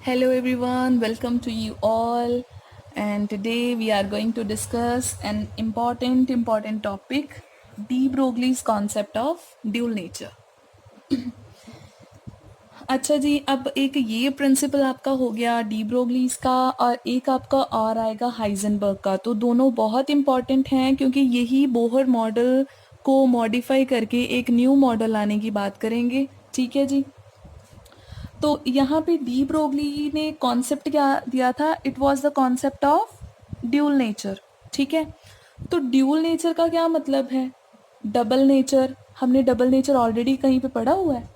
Hello everyone, welcome to you all. And today we are going to discuss an important topic, de Broglie's concept of dual nature. अच्छा जी, अब एक ये principal आपका हो गया D Broglie's का और एक आपका और आएगा हाइजेनबर्ग का। तो दोनों बहुत इंपॉर्टेंट हैं क्योंकि यही बोहर मॉडल को मॉडिफाई करके एक न्यू मॉडल लाने की बात करेंगे। ठीक है जी। तो यहाँ पे डी ब्रोगली ने कॉन्सेप्ट क्या दिया था? It was the concept of dual nature. ठीक है। तो ड्यूल नेचर का क्या मतलब है? Double nature. हमने डबल नेचर ऑलरेडी कहीं पे पढ़ा हुआ है।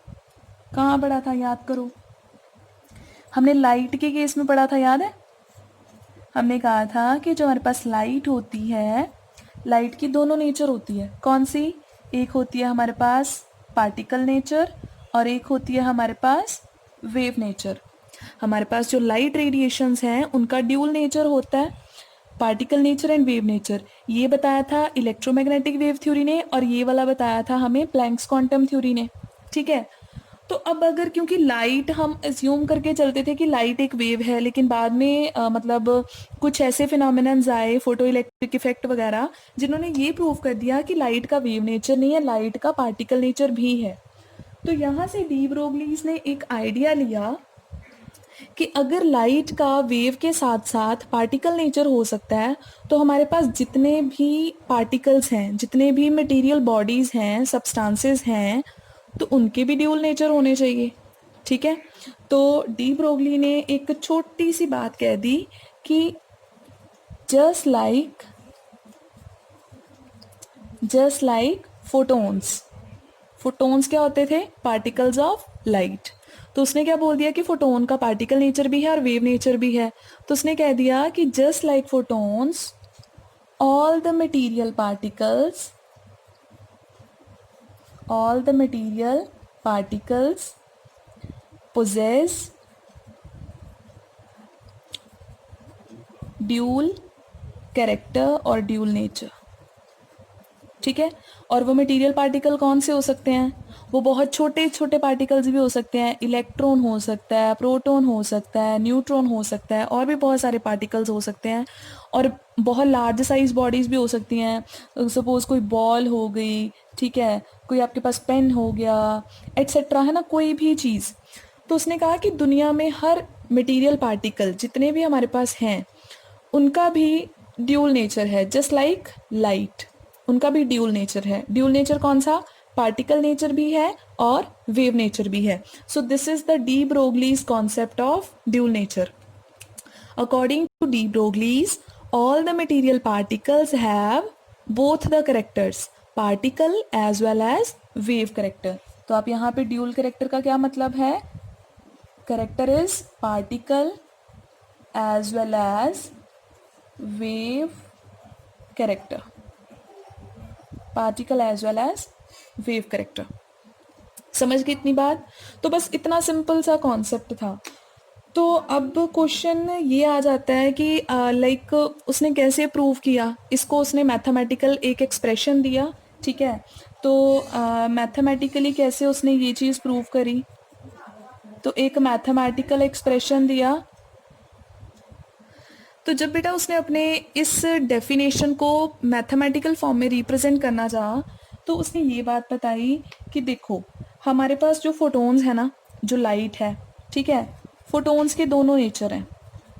कहाँ पढ़ा था, याद करो। हमने लाइट के केस में पढ़ा था, याद है? हमने कहा था कि जो हमारे पास लाइट होती है, लाइट की दोनों नेचर होती है। कौन सी? एक होती है हमारे पास पार्टिकल नेचर और एक होती है हमारे पास वेव नेचर। हमारे पास जो लाइट रेडिएशंस हैं उनका ड्यूल नेचर होता है, particle nature and wave nature. ये बताया था इलेक्ट्रोमैग्नेटिक वेव थ्योरी ने और ये वाला बताया था हमें प्लैंक्स क्वांटम थ्योरी ने। ठीक है। तो अब अगर क्योंकि लाइट हम एज्यूम करके चलते थे कि लाइट एक वेव है, लेकिन बाद में मतलब कुछ ऐसे फिनोमिनन्स आए, फोटो इलेक्ट्रिक इफेक्ट वगैरह, जिन्होंने ये प्रूव कर दिया कि लाइट का वेव नेचर नहीं है, लाइट का पार्टिकल नेचर भी है। तो यहाँ से डी ब्रोगलीज ने एक आइडिया लिया कि अगर लाइट का वेव के साथ साथ पार्टिकल नेचर हो सकता है, तो हमारे पास जितने भी पार्टिकल्स हैं, जितने भी मटेरियल बॉडीज़ हैं, सब्सटेंसेस हैं, तो उनके भी ड्यूल नेचर होने चाहिए। ठीक है। तो डी ब्रोगली ने एक छोटी सी बात कह दी कि जस्ट लाइक फोटोन्स। फोटोन्स क्या होते थे? Particles of light. तो उसने क्या बोल दिया कि फोटोन का पार्टिकल नेचर भी है और वेव नेचर भी है। तो उसने कह दिया कि just like photons, all the material particles possess dual character और dual nature। ठीक है। और वो मटेरियल पार्टिकल कौन से हो सकते हैं? वो बहुत छोटे छोटे पार्टिकल्स भी हो सकते हैं। इलेक्ट्रॉन हो सकता है, प्रोटॉन हो सकता है, न्यूट्रॉन हो सकता है, और भी बहुत सारे पार्टिकल्स हो सकते हैं। और बहुत लार्ज साइज बॉडीज़ भी हो सकती हैं। सपोज कोई बॉल हो गई, ठीक है, कोई आपके पास पेन हो गया, एट्सेट्रा, है ना, कोई भी चीज़। तो उसने कहा कि दुनिया में हर मटेरियल पार्टिकल जितने भी हमारे पास हैं उनका भी ड्यूल नेचर है, जस्ट लाइक लाइट। उनका भी ड्यूल नेचर है। ड्यूल नेचर कौन सा? पार्टिकल नेचर भी है और वेव नेचर भी है। So this is the de Broglie's concept of dual nature. According to de Broglie's, all the material particles have both the characters, particle as well as wave character। तो आप यहाँ पे dual character का क्या मतलब है? Character is particle as well as wave character. Particle as well as wave character. समझ गए इतनी बात? तो बस इतना सिंपल सा कॉन्सेप्ट था। तो अब क्वेश्चन ये आ जाता है कि लाइक उसने कैसे प्रूव किया इसको? उसने मैथमेटिकल एक एक्सप्रेशन दिया। ठीक है। तो मैथमेटिकली कैसे उसने ये चीज़ प्रूव करी? तो एक मैथमेटिकल एक्सप्रेशन दिया। तो जब बेटा उसने अपने इस डेफिनेशन को मैथमेटिकल फॉर्म में रिप्रेजेंट करना चाहा, तो उसने ये बात बताई कि देखो, हमारे पास जो फोटोन्स है ना, जो लाइट है, ठीक है, फोटोन्स के दोनों नेचर हैं।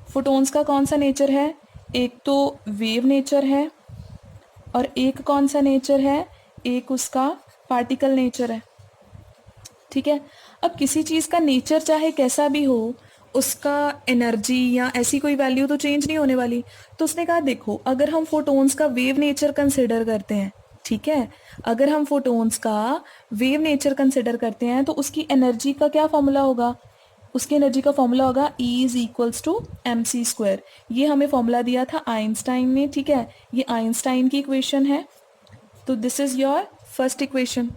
फोटोन्स का कौन सा नेचर है? एक तो वेव नेचर है और एक कौन सा नेचर है? एक उसका पार्टिकल नेचर है। ठीक है। अब किसी चीज़ का नेचर चाहे कैसा भी हो, उसका एनर्जी या ऐसी कोई वैल्यू तो चेंज नहीं होने वाली। तो उसने कहा देखो, अगर हम फोटोन्स का वेव नेचर कंसिडर करते हैं, ठीक है, अगर हम फोटोन्स का वेव नेचर कंसिडर करते हैं तो उसकी एनर्जी का क्या फॉर्मूला होगा? उसकी एनर्जी का फॉर्मूला होगा E is equals to mc²। ये हमें फॉर्मूला दिया था आइंस्टाइन ने। ठीक है। ये आइंस्टाइन की इक्वेशन है। तो this is your first equation.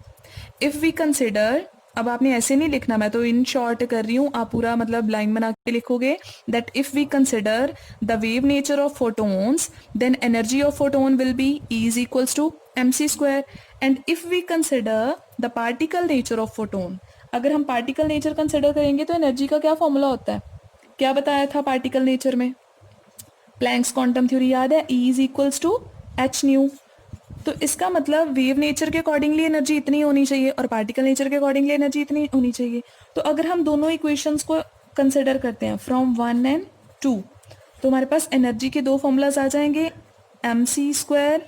If we consider, अब आपने ऐसे नहीं लिखना, मैं तो इन शॉर्ट कर रही हूँ, आप पूरा मतलब लाइन बना के लिखोगे that if we consider the wave nature of photons, then energy of photon will be E is equals to mc²। And if we consider the particle nature of photon, अगर हम पार्टिकल नेचर कंसिडर करेंगे तो energy का क्या formula होता है? क्या बताया था पार्टिकल नेचर में? प्लैंक्स क्वांटम थ्योरी याद है, E is equals to h nu. तो इसका मतलब वेव नेचर के अकॉर्डिंगली एनर्जी इतनी होनी चाहिए और पार्टिकल नेचर के अकॉर्डिंगली एनर्जी इतनी होनी चाहिए। तो अगर हम दोनों इक्वेशंस को कंसिडर करते हैं फ्रॉम 1 एंड 2, तो हमारे पास एनर्जी के दो फॉर्मूलाज आ जाएंगे, mc²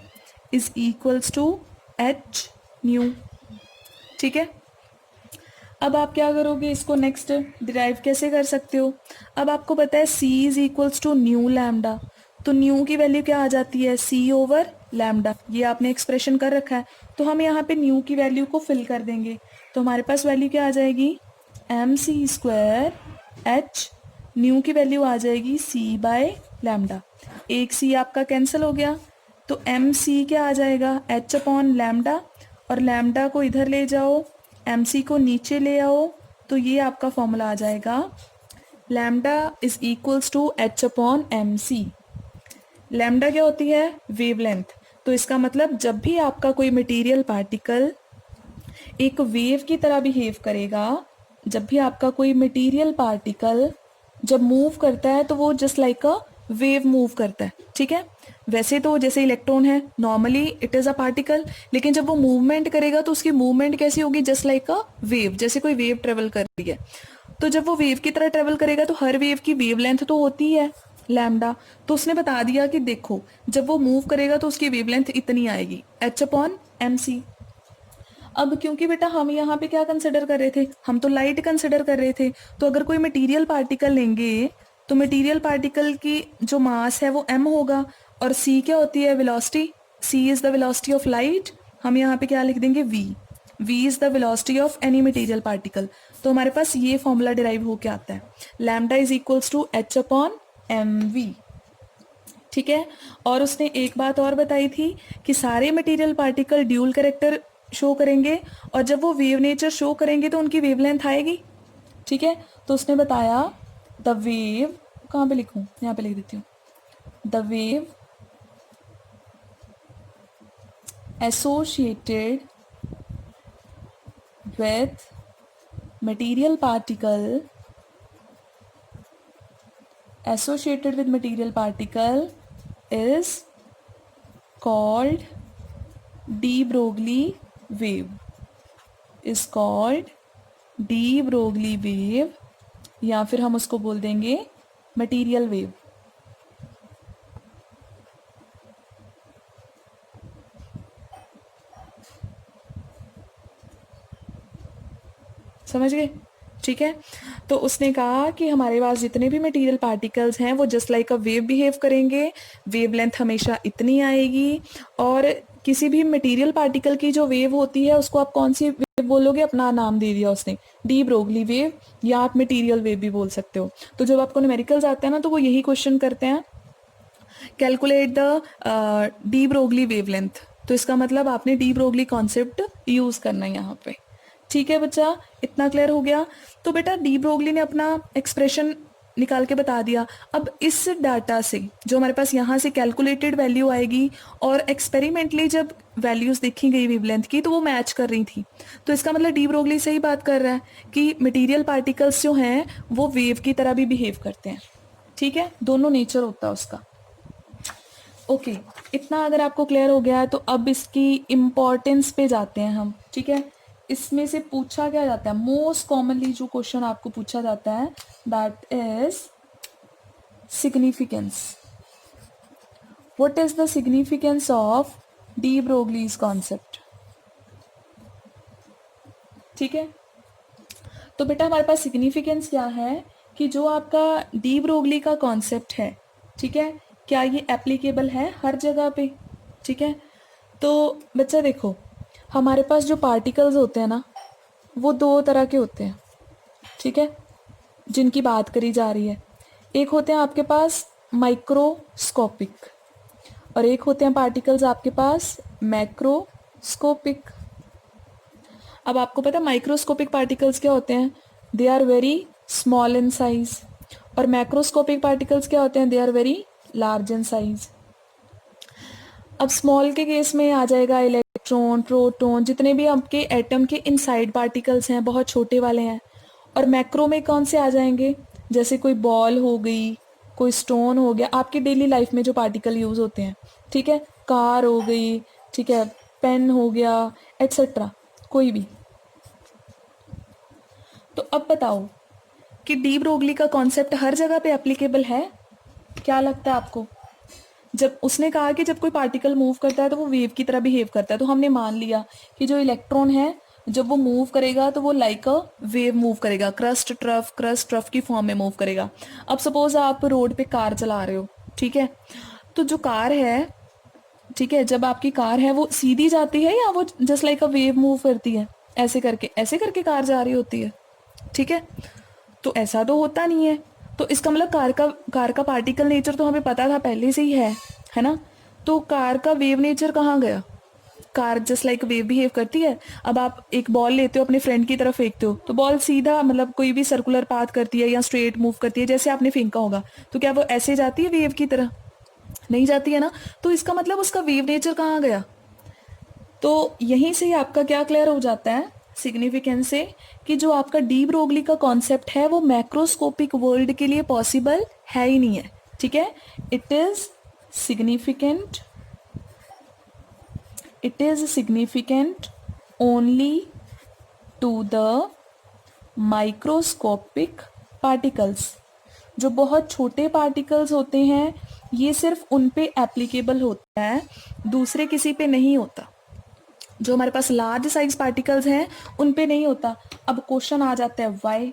is equals to h nu. ठीक है, अब आप क्या करोगे, इसको नेक्स्ट डिराइव कैसे कर सकते हो? अब आपको पता है C is equals to nu lambda, तो न्यू की वैल्यू क्या आ जाती है, C ओवर लैम्डा। ये आपने एक्सप्रेशन कर रखा है, तो हम यहाँ पे न्यू की वैल्यू को फिल कर देंगे। तो हमारे पास वैल्यू क्या आ जाएगी, mc² h, न्यू की वैल्यू आ जाएगी C बाय लैम्डा। एक C आपका कैंसिल हो गया, तो mc क्या आ जाएगा, h अपॉन लैम्डा, और लैम्डा को इधर ले जाओ, mc को नीचे ले आओ, तो ये आपका फॉर्मूला आ जाएगा lambda is equals to h upon m c. लैम्डा क्या होती है, वेवलेंथ। तो इसका मतलब जब भी आपका कोई मटेरियल पार्टिकल एक वेव की तरह बिहेव करेगा, जब भी आपका कोई मटेरियल पार्टिकल जब मूव करता है तो वो just like a wave move करता है। ठीक है, वैसे तो जैसे इलेक्ट्रॉन है normally it is a particle, लेकिन जब वो मूवमेंट करेगा तो उसकी मूवमेंट कैसी होगी, जस्ट लाइक अ वेव, जैसे कोई वेव ट्रेवल कर रही है। तो जब वो वेव की तरह ट्रेवल करेगा तो हर वेव की वेवलेंथ तो होती है लैम्डा। तो उसने बता दिया कि देखो जब वो मूव करेगा तो उसकी वेवलेंथ इतनी आएगी, एच अपॉन एम सी। अब क्योंकि बेटा हम यहाँ पे क्या कंसिडर कर रहे थे, हम तो लाइट कंसिडर कर रहे थे, तो अगर कोई मटेरियल पार्टिकल लेंगे तो मटेरियल पार्टिकल की जो मास है वो m होगा, और c क्या होती है, velocity. c is the velocity of light, हम यहाँ पे क्या लिख देंगे, v is the velocity of any material particle. तो हमारे पास ये फॉर्मूला डिराइव होके आता है, lambda is equals to h upon m v. ठीक है, और उसने एक बात और बताई थी कि सारे material particle dual character show करेंगे, और जब वो वेव नेचर शो करेंगे तो उनकी वेवलेंथ आएगी। ठीक है, तो उसने बताया द वेव, कहाँ पे लिखूं, यहाँ पे लिख देती हूँ, the wave associated with material particle is called de Broglie wave, या फिर हम उसको बोल देंगे मटेरियल वेव। समझ गए? ठीक है, तो उसने कहा कि हमारे पास जितने भी मटेरियल पार्टिकल्स हैं वो just like a wave behave करेंगे, वेवलेंथ हमेशा इतनी आएगी, और किसी भी मटेरियल पार्टिकल की जो वेव होती है उसको आप कौन सी वेव बोलोगे, अपना नाम दे दिया उसने, डी ब्रोगली वेव, या आप मटेरियल वेव भी बोल सकते हो। तो जब आपको न्यूमेरिकल्स आते हैं ना तो वो यही क्वेश्चन करते हैं, calculate the de Broglie wavelength. तो इसका मतलब आपने डी ब्रोगली कॉन्सेप्ट यूज करना है यहाँ पे। ठीक है बच्चा, इतना क्लियर हो गया? तो बेटा डी ब्रोगली ने अपना एक्सप्रेशन निकाल के बता दिया। अब इस डाटा से जो हमारे पास यहाँ से कैलकुलेटेड वैल्यू आएगी और एक्सपेरिमेंटली जब वैल्यूज देखी गई वेवलेंथ की तो वो मैच कर रही थी, तो इसका मतलब डी ब्रोगली सही बात कर रहा है कि मटेरियल पार्टिकल्स जो हैं वो वेव की तरह भी बिहेव करते हैं। ठीक है, दोनों नेचर होता है उसका। ओके, इतना अगर आपको क्लियर हो गया है तो अब इसकी इम्पोर्टेंस पे जाते हैं हम। ठीक है, इसमें से पूछा क्या जाता है, मोस्ट कॉमनली जो क्वेश्चन आपको पूछा जाता है that is significance. What is the significance of D Broglie's concept? ठीक है, तो बेटा हमारे पास सिग्निफिकेंस क्या है कि जो आपका डी ब्रोगली का कॉन्सेप्ट है, ठीक है, क्या ये एप्लीकेबल है हर जगह पे? ठीक है, तो बच्चा देखो हमारे पास जो पार्टिकल्स होते हैं ना वो दो तरह के होते हैं। ठीक है, जिनकी बात करी जा रही है, एक होते हैं आपके पास माइक्रोस्कोपिक और एक होते हैं पार्टिकल्स आपके पास मैक्रोस्कोपिक। अब आपको पता है माइक्रोस्कोपिक पार्टिकल्स क्या होते हैं, they are very small in size, और मैक्रोस्कोपिक पार्टिकल्स क्या होते हैं, they are very large in size. अब स्मॉल के केस में आ जाएगा इलेक्ट्रॉन, प्रोटॉन, जितने भी आपके एटम के इनसाइड पार्टिकल्स हैं बहुत छोटे वाले हैं, और मैक्रो में कौन से आ जाएंगे, जैसे कोई बॉल हो गई, कोई स्टोन हो गया, आपकी डेली लाइफ में जो पार्टिकल यूज़ होते हैं, ठीक है, कार हो गई, ठीक है, पेन हो गया, एट्सेट्रा, कोई भी। तो अब बताओ कि डी ब्रोगली का कॉन्सेप्ट हर जगह पे एप्लीकेबल है? क्या लगता है आपको? जब उसने कहा कि जब कोई पार्टिकल मूव करता है तो वो वेव की तरह बिहेव करता है, तो हमने मान लिया कि जो इलेक्ट्रॉन है जब वो मूव करेगा तो वो लाइक अ वेव मूव करेगा, क्रस्ट ट्रफ की फॉर्म में मूव करेगा। अब सपोज आप रोड पे कार चला रहे हो, ठीक है, तो जो कार है, ठीक है, जब आपकी कार है वो सीधी जाती है या वो just like a wave move करती है, ऐसे करके कार जा रही होती है, ठीक है, तो ऐसा तो होता नहीं है। तो इसका मतलब कार का पार्टिकल नेचर तो हमें पता था पहले से ही है ना? तो कार का वेव नेचर कहाँ गया? Car just like wave behave करती है। अब आप एक बॉल लेते हो, अपने फ्रेंड की तरफ फेंकते हो, तो बॉल सीधा मतलब कोई भी सर्कुलर पाथ करती है या स्ट्रेट मूव करती है, जैसे आपने फेंका होगा, तो क्या वो ऐसे जाती है वेव की तरह? नहीं जाती है ना? तो इसका मतलब उसका वेव नेचर कहाँ गया? तो यहीं से ही आपका क्या क्लियर हो जाता है सिग्निफिकेंस से, कि जो आपका डी ब्रोगली का कॉन्सेप्ट है वो मैक्रोस्कोपिक वर्ल्ड के लिए पॉसिबल है ही नहीं है, ठीक है। It is significant, it is significant only to the microscopic particles. जो बहुत छोटे पार्टिकल्स होते हैं ये सिर्फ उन पे एप्लीकेबल होता है, दूसरे किसी पे नहीं होता। जो हमारे पास लार्ज साइज पार्टिकल्स हैं उन पे नहीं होता। अब क्वेश्चन आ जाता है वाई,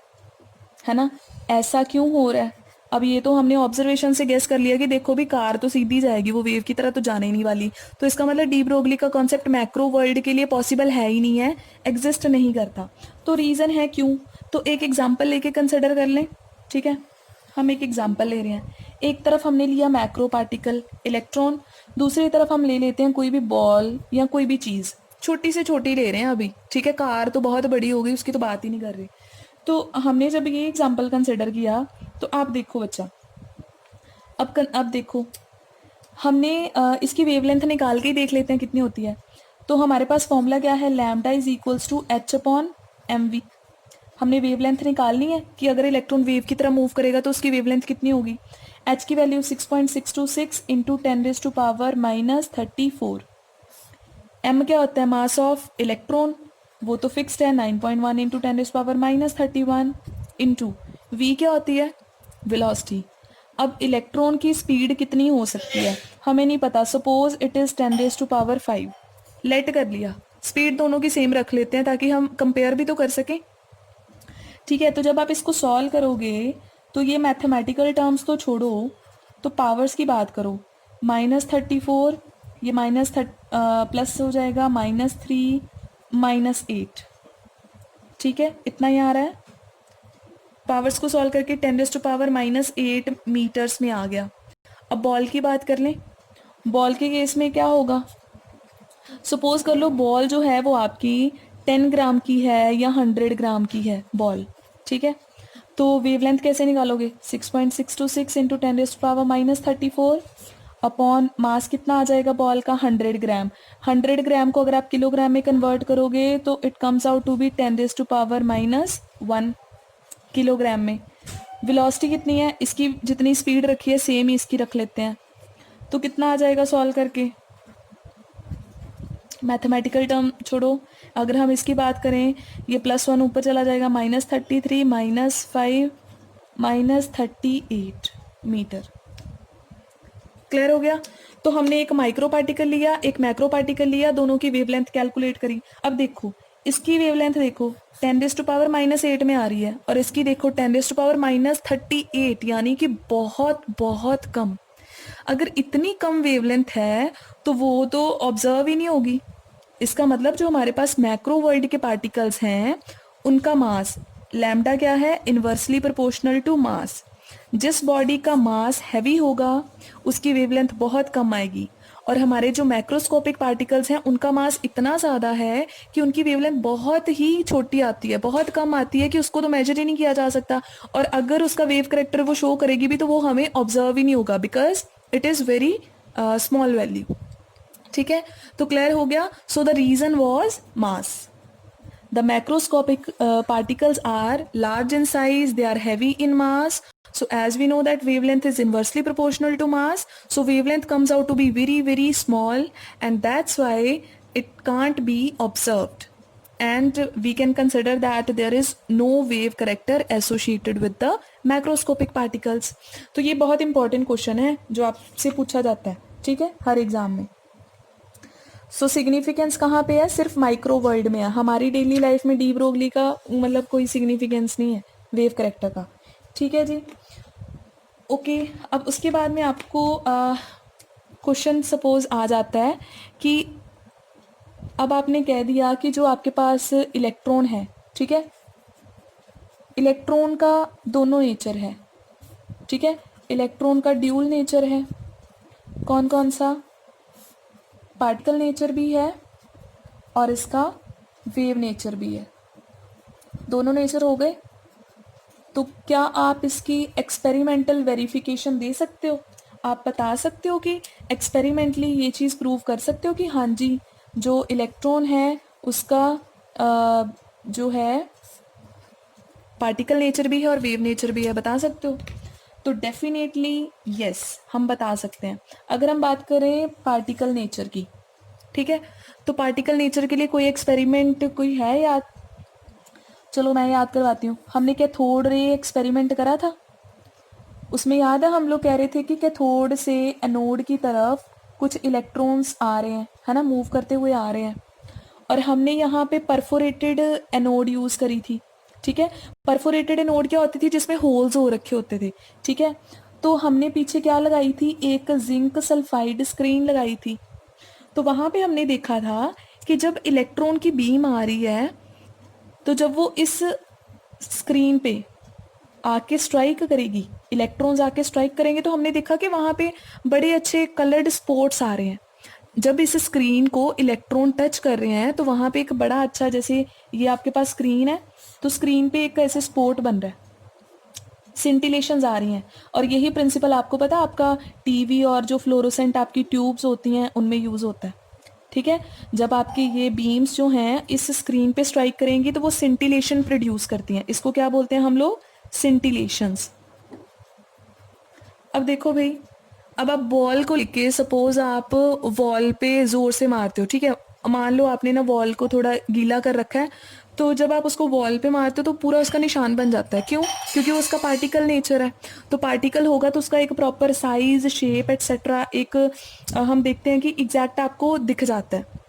है ना, ऐसा क्यों हो रहा है? अब ये तो हमने ऑब्जर्वेशन से गेस कर लिया कि देखो भी कार तो सीधी जाएगी, वो वेव की तरह तो जाने ही नहीं वाली। तो इसका मतलब डी ब्रोगली का कॉन्सेप्ट मैक्रो वर्ल्ड के लिए पॉसिबल है ही नहीं है, एग्जिस्ट नहीं करता। तो रीज़न है क्यों, तो एक एग्जाम्पल लेके कंसिडर कर लें, ठीक है। हम एक एग्जाम्पल ले रहे हैं, एक तरफ हमने लिया मैक्रो पार्टिकल इलेक्ट्रॉन, दूसरी तरफ हम ले लेते हैं कोई भी बॉल या कोई भी चीज़, छोटी से छोटी ले रहे हैं अभी, ठीक है, कार तो बहुत बड़ी हो गई, उसकी तो बात ही नहीं कर रही। तो हमने जब ये एग्जाम्पल कंसिडर किया तो आप देखो बच्चा, अब देखो, हमने इसकी वेवलेंथ निकाल के ही देख लेते हैं कितनी होती है। तो हमारे पास फॉर्मूला क्या है, lambda is equals to h upon m v. हमने वेवलेंथ निकालनी है कि अगर इलेक्ट्रॉन वेव की तरह मूव करेगा तो उसकी वेवलेंथ कितनी होगी। एच की वैल्यू 6.626 इंटू 10⁻⁻34। एम क्या होता है, मास ऑफ इलेक्ट्रॉन, वो तो फिक्स्ड है 9.1 इंटू 10⁻31 इंटू वी क्या होती है, वेलोसिटी। अब इलेक्ट्रॉन की स्पीड कितनी हो सकती है हमें नहीं पता, सपोज इट इज 10⁵ लेट कर लिया, स्पीड दोनों की सेम रख लेते हैं ताकि हम कंपेयर भी तो कर सकें, ठीक है। तो जब आप इसको सॉल्व करोगे तो ये मैथमेटिकल टर्म्स तो छोड़ो, तो पावर्स की बात करो, -34, ये प्लस हो जाएगा -3 -8, ठीक है, इतना ही आ रहा है। पावर्स को सॉल्व करके 10⁻⁻8 मीटर्स में आ गया। अब बॉल की बात कर लें, बॉल के केस में क्या होगा, सपोज कर लो बॉल जो है वो आपकी 10 ग्राम की है या 100 ग्राम की है बॉल, ठीक है। तो वेवलेंथ कैसे निकालोगे, 6.626 इंटू 10⁻⁻34 अपॉन मास कितना आ जाएगा बॉल का, 100 ग्राम। 100 ग्राम को अगर आप किलोग्राम में कन्वर्ट करोगे तो it comes out to be 10⁻⁻1 kilogram में। वेलोसिटी कितनी है, इसकी जितनी स्पीड रखी है सेम ही इसकी रख लेते हैं, तो कितना आ जाएगा सॉल्व करके, मैथमेटिकल टर्म छोड़ो, अगर हम इसकी बात करें ये +1 ऊपर चला जाएगा, -33 -5 -38 मीटर। क्लियर हो गया। तो हमने एक माइक्रो पार्टिकल लिया, एक मैक्रो पार्टिकल लिया, दोनों की वेवलेंथ कैलकुलेट करी। अब देखो इसकी वेवलेंथ देखो 10⁻⁻8 में आ रही है और इसकी देखो 10⁻⁻38, यानी कि बहुत बहुत कम। अगर इतनी कम वेवलेंथ है तो वो तो ऑब्जर्व ही नहीं होगी। इसका मतलब जो हमारे पास मैक्रो वर्ल्ड के पार्टिकल्स हैं उनका मास लैम्डा क्या है, इन्वर्सली प्रोपोर्शनल टू मास। जिस बॉडी का मास हैवी होगा उसकी वेवलेंथ बहुत कम आएगी, और हमारे जो मैक्रोस्कोपिक पार्टिकल्स हैं उनका मास इतना ज़्यादा है कि उनकी वेवलेंथ बहुत ही छोटी आती है, बहुत कम आती है कि उसको तो मेजर ही नहीं किया जा सकता। और अगर उसका वेव करेक्टर वो शो करेगी भी तो वो हमें ऑब्जर्व ही नहीं होगा, because it is very small value, ठीक है। तो क्लियर हो गया। So the reason was mass. The macroscopic particles are large in size, they are heavy in mass. So as we know that wavelength is inversely proportional to mass, so wavelength comes out to be very, very small, and that's why it can't be observed. And we can consider that there is no wave character associated with the macroscopic particles. तो ये बहुत important question है जो आपसे पूछा जाता है, ठीक है, हर एग्जाम में. सो सिग्निफिकेंस कहाँ पे है? सिर्फ माइक्रो वर्ल्ड में है. हमारी डेली लाइफ में डी ब्रोगली का मतलब कोई सिग्निफिकेंस नहीं है वेव करेक्टर का. ठीक है जी, ओके. अब उसके बाद में आपको क्वेश्चन सपोज आ जाता है कि अब आपने कह दिया कि जो आपके पास इलेक्ट्रॉन है, ठीक है, इलेक्ट्रॉन का दोनों नेचर है, ठीक है, इलेक्ट्रॉन का ड्यूल नेचर है. कौन कौन सा? पार्टिकल नेचर भी है और इसका वेव नेचर भी है. दोनों नेचर हो गए. तो क्या आप इसकी एक्सपेरिमेंटल वेरिफिकेशन दे सकते हो? आप बता सकते हो कि एक्सपेरिमेंटली ये चीज़ प्रूव कर सकते हो कि हाँ जी, जो इलेक्ट्रॉन है उसका जो है पार्टिकल नेचर भी है और वेव नेचर भी है. बता सकते हो? तो डेफिनेटली यस, हम बता सकते हैं. अगर हम बात करें पार्टिकल नेचर की, ठीक है, तो पार्टिकल नेचर के लिए कोई एक्सपेरिमेंट कोई है याद? चलो मैं याद करवाती हूँ. हमने कैथोड रे एक्सपेरिमेंट करा था. उसमें याद है हम लोग कह रहे थे कि कैथोड से एनोड की तरफ कुछ इलेक्ट्रॉन्स आ रहे हैं, है ना, मूव करते हुए आ रहे हैं. और हमने यहाँ पे परफोरेटेड एनोड यूज़ करी थी. ठीक है, परफोरेटेड एनोड क्या होती थी? जिसमें होल्स हो रखे होते थे. ठीक है, तो हमने पीछे क्या लगाई थी? एक जिंक सल्फाइड स्क्रीन लगाई थी. तो वहाँ पे हमने देखा था कि जब इलेक्ट्रॉन की बीम आ रही है तो जब वो इस स्क्रीन पे आके स्ट्राइक करेगी, इलेक्ट्रॉन्स आके स्ट्राइक करेंगे, तो हमने देखा कि वहाँ पे बड़े अच्छे कलर्ड स्पॉट्स आ रहे हैं. जब इस स्क्रीन को इलेक्ट्रॉन टच कर रहे हैं तो वहाँ पे एक बड़ा अच्छा, जैसे ये आपके पास स्क्रीन है तो स्क्रीन पे एक ऐसे स्पॉट बन रहा है, सिंटिलेशंस आ रही हैं. और यही प्रिंसिपल आपको पता है आपका टीवी और जो फ्लोरोसेंट आपकी ट्यूब्स होती हैं उनमें यूज़ होता है. ठीक है, जब आपकी ये बीम्स जो हैं इस स्क्रीन पे स्ट्राइक करेंगी तो वो सिंटिलेशन प्रोड्यूस करती हैं. इसको क्या बोलते हैं हम लोग? सिंटिलेशंस. अब देखो भाई, अब आप बॉल को लेके सपोज आप वॉल पे ज़ोर से मारते हो. ठीक है, मान लो आपने ना वॉल को थोड़ा गीला कर रखा है, तो जब आप उसको वॉल पे मारते हो तो पूरा उसका निशान बन जाता है. क्यों? क्योंकि वो उसका पार्टिकल नेचर है. तो पार्टिकल होगा तो उसका एक प्रॉपर साइज, शेप एटसेट्रा एक हम देखते हैं कि एग्जैक्ट आपको दिख जाता है.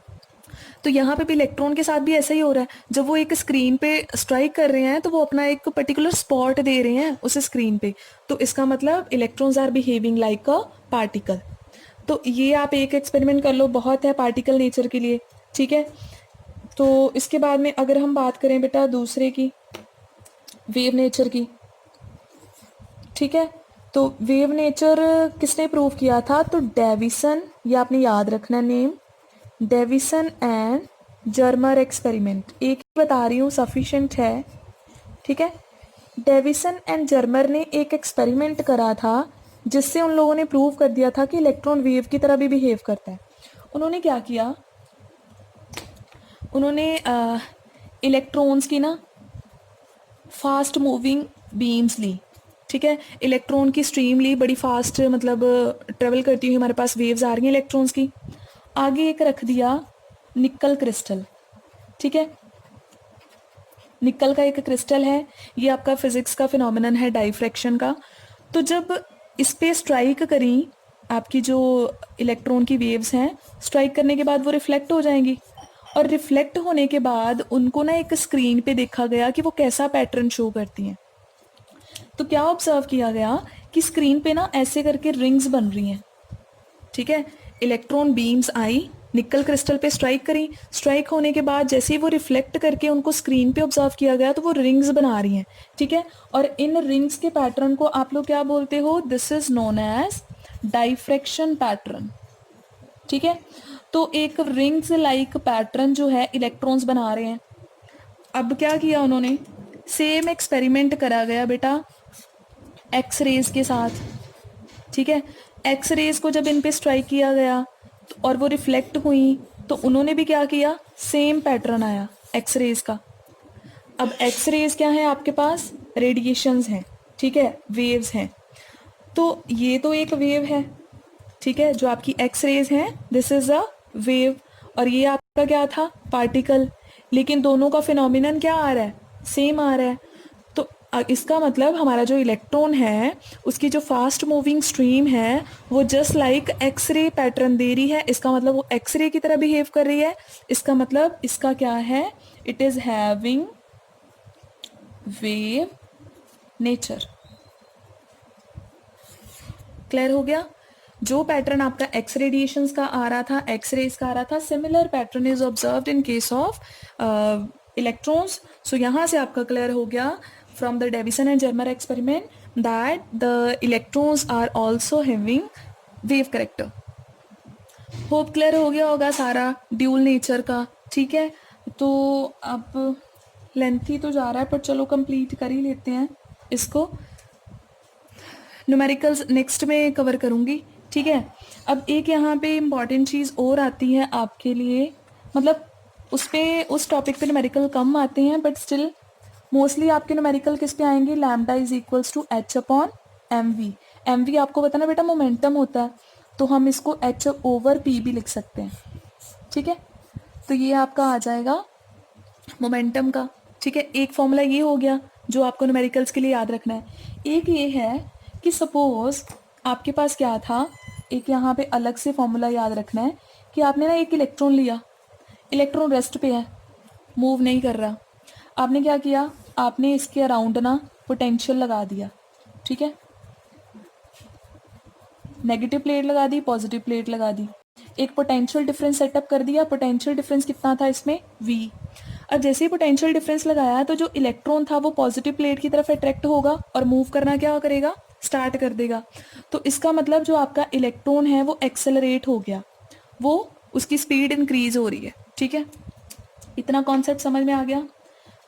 तो यहाँ पे भी इलेक्ट्रॉन के साथ भी ऐसा ही हो रहा है. जब वो एक स्क्रीन पे स्ट्राइक कर रहे हैं तो वो अपना एक पर्टिकुलर स्पॉट दे रहे हैं उस स्क्रीन पे. तो इसका मतलब electrons are behaving like a particle. तो ये आप एक एक्सपेरिमेंट कर लो, बहुत है पार्टिकल नेचर के लिए. ठीक है, तो इसके बाद में अगर हम बात करें बेटा दूसरे की, वेव नेचर की. ठीक है, तो वेव नेचर किसने प्रूव किया था? तो डेविसन, ये आपने याद रखना name, Davisson and Germer experiment. एक ही बता रही हूँ, सफिशिएंट है. ठीक है, डेविसन एंड जर्मर ने एक एक्सपेरिमेंट करा था जिससे उन लोगों ने प्रूव कर दिया था कि इलेक्ट्रॉन वेव की तरह भी बिहेव करता है. उन्होंने क्या किया? उन्होंने इलेक्ट्रॉन्स की ना फास्ट मूविंग बीम्स ली. ठीक है, इलेक्ट्रॉन की स्ट्रीम ली, बड़ी फास्ट मतलब ट्रेवल करती हुई हमारे पास वेव्स आ रही हैं इलेक्ट्रॉन्स की. आगे एक रख दिया निकल क्रिस्टल. ठीक है, निकल का एक क्रिस्टल है, ये आपका फिजिक्स का फिनोमिनन है डाइफ्रैक्शन का. तो जब इस पे स्ट्राइक करी आपकी जो इलेक्ट्रॉन की वेव्स हैं, स्ट्राइक करने के बाद वो रिफ्लेक्ट हो जाएंगी. और रिफ्लेक्ट होने के बाद उनको ना एक स्क्रीन पे देखा गया कि वो कैसा पैटर्न शो करती हैं. तो क्या ऑब्जर्व किया गया कि स्क्रीन पे ना ऐसे करके रिंग्स बन रही हैं. ठीक है, इलेक्ट्रॉन बीम्स आई, निकल क्रिस्टल पे स्ट्राइक करी, स्ट्राइक होने के बाद जैसे ही वो रिफ्लेक्ट करके उनको स्क्रीन पे ऑब्जर्व किया गया तो वो रिंग्स बना रही हैं. ठीक है, और इन रिंग्स के पैटर्न को आप लोग क्या बोलते हो? This is known as diffraction pattern. ठीक है, तो एक रिंग्स लाइक पैटर्न जो है इलेक्ट्रॉन्स बना रहे हैं. अब क्या किया उन्होंने? सेम एक्सपेरिमेंट करा गया बेटा एक्स रेज के साथ. ठीक है, एक्स रेज को जब इन पे स्ट्राइक किया गया और वो रिफ्लेक्ट हुई तो उन्होंने भी क्या किया? सेम पैटर्न आया एक्स रेज का. अब एक्स रेज क्या है आपके पास, रेडिएशंस हैं, ठीक है, वेव्स हैं। तो ये तो एक वेव है, ठीक है, जो आपकी एक्स रेज है, दिस इज अ वेव, और ये आपका क्या था, पार्टिकल। लेकिन दोनों का फिनोमिनन क्या आ रहा है, सेम आ रहा है। तो इसका मतलब हमारा जो इलेक्ट्रॉन है उसकी जो फास्ट मूविंग स्ट्रीम है वो just like X ray pattern दे रही है। इसका मतलब वो एक्स रे की तरह बिहेव कर रही है। इसका मतलब इसका क्या है, it is having wave nature. Clear हो गया। जो पैटर्न आपका एक्स रेडिएशंस का आ रहा था, एक्स रेज का आ रहा था, similar pattern is observed in case of electrons. So यहाँ से आपका क्लियर हो गया from the Davisson and Germer experiment that the electrons are also having wave character. Hope clear हो गया होगा सारा ड्यूल नेचर का, ठीक है। तो अब लेंथी तो जा रहा है पर चलो कंप्लीट कर ही लेते हैं इसको। न्यूमेरिकल्स नेक्स्ट में कवर करूँगी, ठीक है। अब एक यहाँ पे इम्पॉर्टेंट चीज़ और आती है आपके लिए, मतलब उस टॉपिक पे न्यूमेरिकल कम आते हैं बट स्टिल मोस्टली आपके न्यूमेरिकल किस पे आएंगे, lambda is equals to h upon m v. M v आपको पता ना बेटा मोमेंटम होता है, तो हम इसको एच ओवर पी भी लिख सकते हैं, ठीक है। तो ये आपका आ जाएगा मोमेंटम का, ठीक है। एक फॉर्मूला ये हो गया जो आपको न्यूमेरिकल्स के लिए याद रखना है। एक ये है कि सपोज आपके पास क्या था, एक यहाँ पे अलग से फॉर्मूला याद रखना है कि आपने ना एक इलेक्ट्रॉन लिया, इलेक्ट्रॉन रेस्ट पे है, मूव नहीं कर रहा। आपने क्या किया, आपने इसके अराउंड ना पोटेंशियल लगा दिया, ठीक है, नेगेटिव प्लेट लगा दी, पॉजिटिव प्लेट लगा दी, एक पोटेंशियल डिफरेंस सेटअप कर दिया। पोटेंशियल डिफरेंस कितना था इसमें, v। अब जैसे ही पोटेंशियल डिफरेंस लगाया तो जो इलेक्ट्रॉन था वो पॉजिटिव प्लेट की तरफ अट्रैक्ट होगा और मूव करना क्या करेगा, स्टार्ट कर देगा। तो इसका मतलब जो आपका इलेक्ट्रॉन है वो एक्सेलरेट हो गया, वो उसकी स्पीड इंक्रीज हो रही है, ठीक है। इतना कॉन्सेप्ट समझ में आ गया।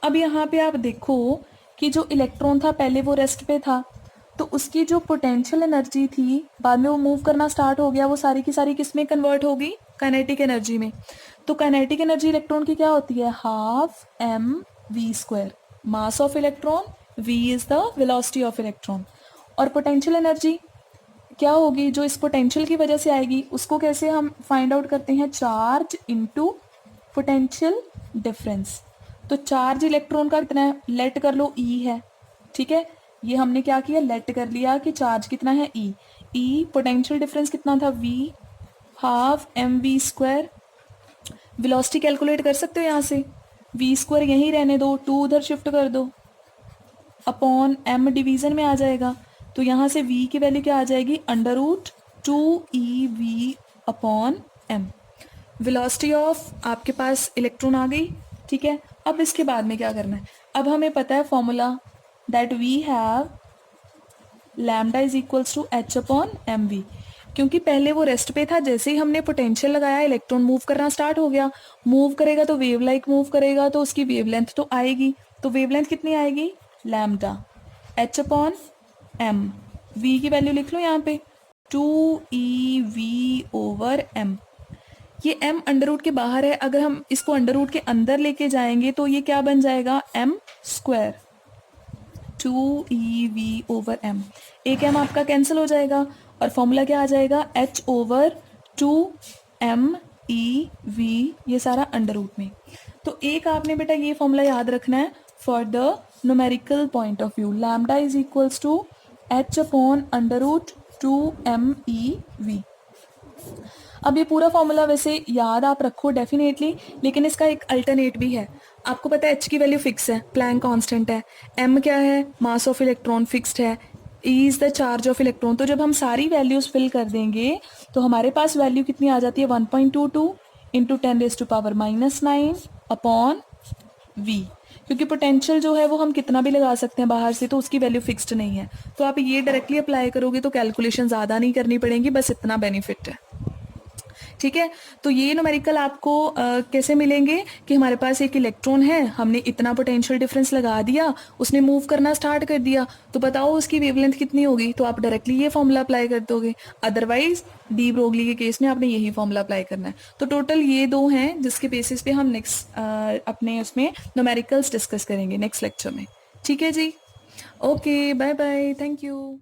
अब यहाँ पे आप देखो कि जो इलेक्ट्रॉन था पहले वो रेस्ट पे था, तो उसकी जो पोटेंशियल एनर्जी थी बाद में वो मूव करना स्टार्ट हो गया, वो सारी की सारी किस में कन्वर्ट होगी, काइनेटिक एनर्जी में। तो काइनेटिक एनर्जी इलेक्ट्रॉन की क्या होती है, half m v square. Mass of electron, v is the velocity of electron. और पोटेंशियल एनर्जी क्या होगी, जो इस पोटेंशियल की वजह से आएगी उसको कैसे हम फाइंड आउट करते हैं, चार्ज इनटू पोटेंशियल डिफरेंस। तो चार्ज इलेक्ट्रॉन का कितना है, लेट कर लो E है, ठीक है। ये हमने क्या किया, लेट कर लिया कि चार्ज कितना है E। पोटेंशियल डिफरेंस कितना था, V, half m v square. Velocity calculate कर सकते हो यहाँ से, v स्क्वायर यहीं रहने दो, 2 उधर शिफ्ट कर दो, अपॉन m डिवीजन में आ जाएगा। तो यहाँ से v की वैल्यू क्या आ जाएगी, √2ev upon m। Velocity of आपके पास इलेक्ट्रॉन आ गई, ठीक है। अब इसके बाद में क्या करना है, अब हमें पता है formula that we have lambda is equals to h upon m v. क्योंकि पहले वो रेस्ट पे था, जैसे ही हमने पोटेंशियल लगाया इलेक्ट्रॉन मूव करना स्टार्ट हो गया। मूव करेगा तो वेव लाइक मूव करेगा, तो उसकी वेवलेंथ तो आएगी। तो वेवलेंथ कितनी आएगी, lambda h upon m. V की वैल्यू लिख लो यहाँ पे, 2ev ओवर m। ये m अंडर रूट के बाहर है, अगर हम इसको अंडर रूट के अंदर लेके जाएंगे तो ये क्या बन जाएगा, m square, 2ev over m। एक m आपका कैंसिल हो जाएगा और फॉर्मूला क्या आ जाएगा, h ओवर 2mev, ये सारा अंडर रूट में। तो एक आपने बेटा ये फॉर्मूला याद रखना है for the numerical point of view, lambda is equals to h upon under root 2mev। अब ये पूरा फॉर्मूला वैसे याद आप रखो डेफिनेटली, लेकिन इसका एक अल्टरनेट भी है। आपको पता है h की वैल्यू फिक्स है, प्लैंक कांस्टेंट है, m क्या है, मास ऑफ इलेक्ट्रॉन फिक्स्ड है, E is the charge of electron. तो जब हम सारी वैल्यूज फिल कर देंगे तो हमारे पास वैल्यू कितनी आ जाती है, 1.22 इंटू 10⁻⁹ अपॉन v। क्योंकि पोटेंशियल जो है वो हम कितना भी लगा सकते हैं बाहर से, तो उसकी वैल्यू फिक्स्ड नहीं है। तो आप ये डायरेक्टली अप्लाई करोगे तो कैलकुलेशन ज़्यादा नहीं करनी पड़ेगी, बस इतना बेनिफिट है। ठीक है। तो ये न्यूमेरिकल आपको कैसे मिलेंगे कि हमारे पास एक इलेक्ट्रॉन है, हमने इतना पोटेंशियल डिफरेंस लगा दिया, उसने मूव करना स्टार्ट कर दिया, तो बताओ उसकी वेवलेंथ कितनी होगी, तो आप डायरेक्टली ये फॉर्मूला अप्लाई कर दोगे। अदरवाइज डी ब्रोगली के केस में आपने यही फॉर्मूला अप्लाई करना है। तो टोटल ये दो हैं जिसके बेसिस पे हम नेक्स्ट अपने उसमें न्यूमेरिकल्स डिस्कस करेंगे नेक्स्ट लेक्चर में। ठीक है जी। Okay, bye bye, thank you.